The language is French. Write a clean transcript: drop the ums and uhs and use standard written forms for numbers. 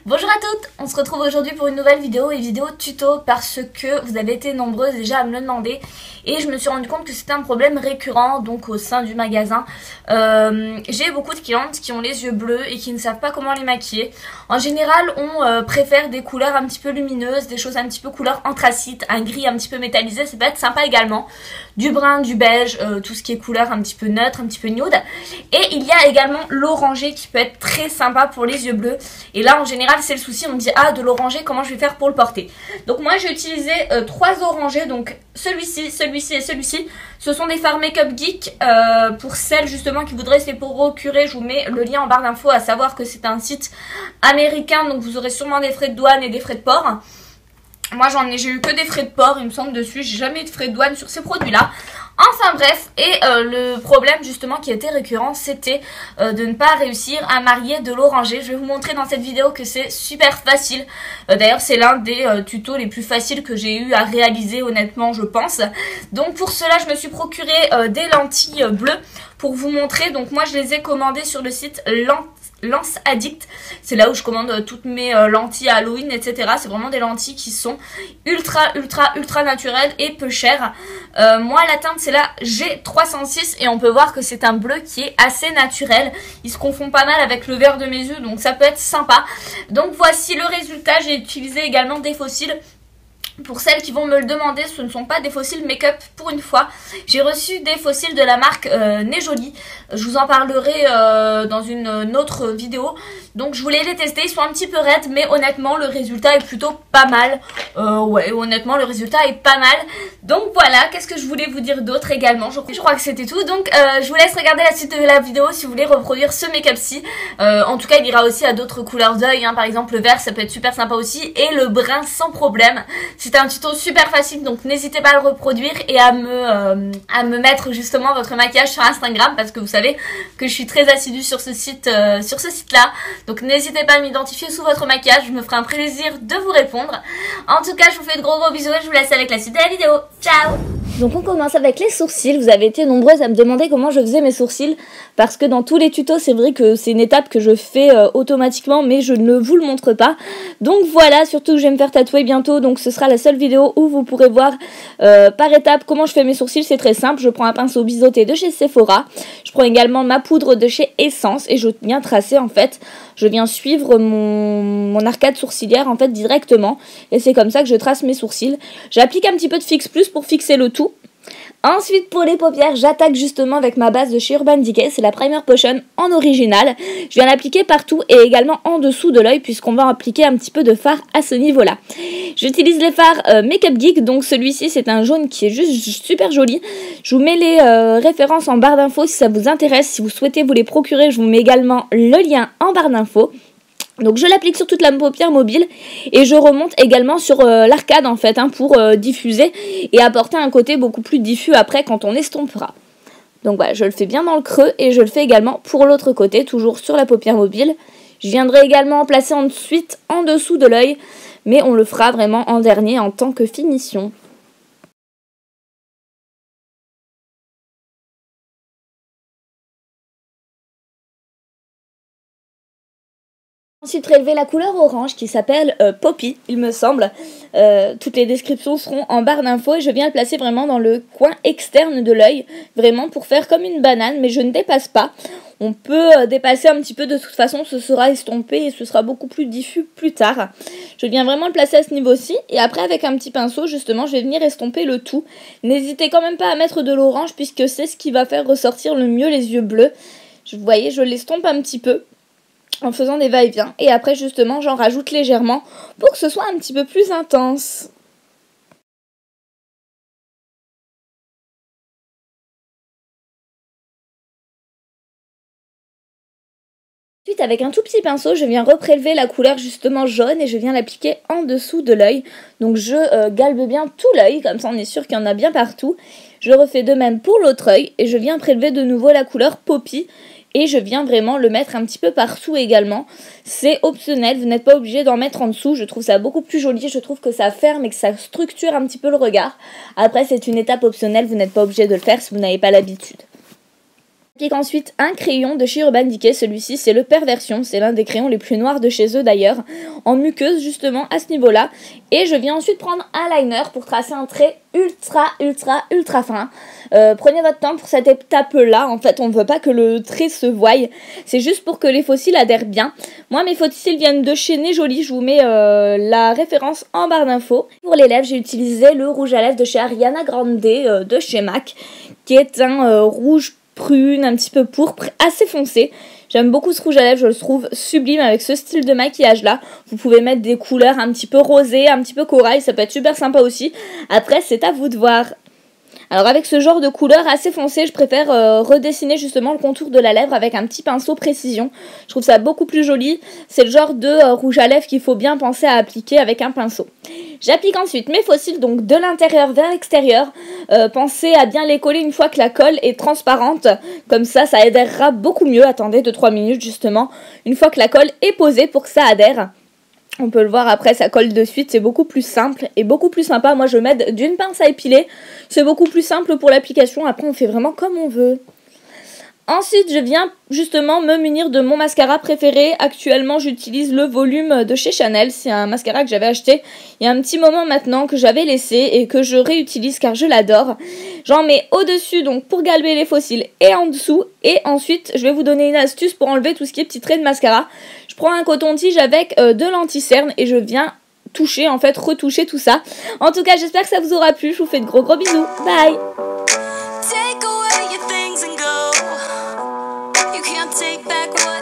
Bonjour à toutes, on se retrouve aujourd'hui pour une nouvelle vidéo et vidéo tuto parce que vous avez été nombreuses déjà à me le demander et je me suis rendu compte que c'était un problème récurrent donc au sein du magasin. J'ai beaucoup de clientes qui ont les yeux bleus et qui ne savent pas comment les maquiller. En général on préfère des couleurs un petit peu lumineuses, des choses un petit peu couleur anthracite, un gris un petit peu métallisé, ça peut être sympa également. Du brun, du beige, tout ce qui est couleur un petit peu neutre, un petit peu nude. Et il y a également l'orangé qui peut être très sympa pour les yeux bleus. Et là en général c'est le souci, on me dit ah de l'orangé comment je vais faire pour le porter. Donc moi j'ai utilisé 3 orangés, donc celui-ci, celui-ci et celui-ci. Ce sont des fards Make Up Geek pour celles justement qui voudraient se les procurer. Je vous mets le lien en barre d'infos, à savoir que c'est un site américain, donc vous aurez sûrement des frais de douane et des frais de port. Moi j'ai eu que des frais de port il me semble dessus, j'ai jamais eu de frais de douane sur ces produits là. Enfin bref, et le problème justement qui était récurrent, c'était de ne pas réussir à marier de l'orangé. Je vais vous montrer dans cette vidéo que c'est super facile. D'ailleurs c'est l'un des tutos les plus faciles que j'ai eu à réaliser honnêtement je pense. Donc pour cela je me suis procuré des lentilles bleues pour vous montrer. Donc moi je les ai commandées sur le site Lens Addict, c'est là où je commande toutes mes lentilles Halloween etc. C'est vraiment des lentilles qui sont ultra naturelles et peu chères. Moi la teinte c'est la G306 et on peut voir que c'est un bleu qui est assez naturel. Il se confond pas mal avec le vert de mes yeux donc ça peut être sympa. Donc voici le résultat. J'ai utilisé également des fossiles. Pour celles qui vont me le demander, ce ne sont pas des fossiles make-up pour une fois. J'ai reçu des fossiles de la marque Nejoli. Je vous en parlerai dans une autre vidéo. Donc je voulais les tester, ils sont un petit peu raides, mais honnêtement le résultat est plutôt pas mal. Ouais, honnêtement le résultat est pas mal. Donc voilà, qu'est-ce que je voulais vous dire d'autre également. Je crois que c'était tout. Donc je vous laisse regarder la suite de la vidéo si vous voulez reproduire ce make-up-ci. En tout cas il ira aussi à d'autres couleurs d'œil, hein. Par exemple le vert ça peut être super sympa aussi. Et le brun sans problème. C'était un tuto super facile, donc n'hésitez pas à le reproduire et à me mettre justement votre maquillage sur Instagram parce que vous savez que je suis très assidue sur ce site-là. Donc n'hésitez pas à m'identifier sous votre maquillage, je me ferai un plaisir de vous répondre. En tout cas, je vous fais de gros bisous et je vous laisse avec la suite de la vidéo. Ciao! Donc on commence avec les sourcils. Vous avez été nombreuses à me demander comment je faisais mes sourcils parce que dans tous les tutos c'est vrai que c'est une étape que je fais automatiquement mais je ne vous le montre pas. Donc voilà, surtout que je vais me faire tatouer bientôt, donc ce sera la seule vidéo où vous pourrez voir par étape comment je fais mes sourcils. C'est très simple, je prends un pinceau biseauté de chez Sephora, je prends également ma poudre de chez Essence et je viens tracer en fait, je viens suivre mon arcade sourcilière en fait directement et c'est comme ça que je trace mes sourcils. J'applique un petit peu de Fix Plus pour fixer le tout. Ensuite pour les paupières, j'attaque justement avec ma base de chez Urban Decay, c'est la Primer Potion en original. Je viens l'appliquer partout et également en dessous de l'œil puisqu'on va appliquer un petit peu de fard à ce niveau-là. J'utilise les fards Make Up Geek, donc celui-ci c'est un jaune qui est juste super joli. Je vous mets les références en barre d'infos si ça vous intéresse, si vous souhaitez vous les procurer, je vous mets également le lien en barre d'infos. Donc je l'applique sur toute la paupière mobile et je remonte également sur l'arcade en fait pour diffuser et apporter un côté beaucoup plus diffus après quand on estompera. Donc voilà, je le fais bien dans le creux et je le fais également pour l'autre côté, toujours sur la paupière mobile. Je viendrai également en placer ensuite en dessous de l'œil, mais on le fera vraiment en dernier en tant que finition. Ensuite prélever la couleur orange qui s'appelle Poppy il me semble. Toutes les descriptions seront en barre d'infos et je viens le placer vraiment dans le coin externe de l'œil, vraiment pour faire comme une banane, mais je ne dépasse pas. On peut dépasser un petit peu, de toute façon ce sera estompé et ce sera beaucoup plus diffus plus tard. Je viens vraiment le placer à ce niveau-ci et après avec un petit pinceau justement je vais venir estomper le tout. N'hésitez quand même pas à mettre de l'orange puisque c'est ce qui va faire ressortir le mieux les yeux bleus. Vous voyez, je l'estompe un petit peu en faisant des va-et-vient et après justement j'en rajoute légèrement pour que ce soit un petit peu plus intense. Ensuite avec un tout petit pinceau je viens reprélever la couleur justement jaune et je viens l'appliquer en dessous de l'œil. Donc je galbe bien tout l'œil, comme ça on est sûr qu'il y en a bien partout. Je refais de même pour l'autre œil et je viens prélever de nouveau la couleur Poppy. Et je viens vraiment le mettre un petit peu partout également. C'est optionnel, vous n'êtes pas obligé d'en mettre en dessous. Je trouve ça beaucoup plus joli, je trouve que ça ferme et que ça structure un petit peu le regard. Après c'est une étape optionnelle, vous n'êtes pas obligé de le faire si vous n'avez pas l'habitude. J'applique ensuite un crayon de chez Urban Decay, celui-ci c'est le Perversion, c'est l'un des crayons les plus noirs de chez eux d'ailleurs, en muqueuse justement à ce niveau-là. Et je viens ensuite prendre un liner pour tracer un trait ultra fin. Prenez votre temps pour cette étape-là, en fait on ne veut pas que le trait se voie, c'est juste pour que les fossiles adhèrent bien. Moi mes fossiles viennent de chez Né Joli, je vous mets la référence en barre d'infos. Pour les lèvres j'ai utilisé le rouge à lèvres de chez Ariana Grande de chez MAC, qui est un rouge prune, un petit peu pourpre, assez foncé. J'aime beaucoup ce rouge à lèvres, je le trouve sublime avec ce style de maquillage là. Vous pouvez mettre des couleurs un petit peu rosées, un petit peu corail, ça peut être super sympa aussi. Après c'est à vous de voir. Alors avec ce genre de couleur assez foncé, je préfère redessiner justement le contour de la lèvre avec un petit pinceau précision. Je trouve ça beaucoup plus joli. C'est le genre de rouge à lèvres qu'il faut bien penser à appliquer avec un pinceau. J'applique ensuite mes faux cils donc de l'intérieur vers l'extérieur. Pensez à bien les coller une fois que la colle est transparente. Comme ça adhérera beaucoup mieux. Attendez 2-3 minutes justement. Une fois que la colle est posée pour que ça adhère. On peut le voir après, ça colle de suite, c'est beaucoup plus simple et beaucoup plus sympa. Moi je m'aide d'une pince à épiler, c'est beaucoup plus simple pour l'application, après on fait vraiment comme on veut. Ensuite je viens justement me munir de mon mascara préféré. Actuellement j'utilise le volume de chez Chanel, c'est un mascara que j'avais acheté il y a un petit moment maintenant, que j'avais laissé et que je réutilise car je l'adore. J'en mets au-dessus donc pour galber les fossiles et en dessous, et ensuite je vais vous donner une astuce pour enlever tout ce qui est petits traits de mascara. Je prends un coton-tige avec de l'anti-cerne et je viens toucher, en fait retoucher tout ça. En tout cas j'espère que ça vous aura plu, je vous fais de gros bisous, bye. Take away your things and go. You can't take back what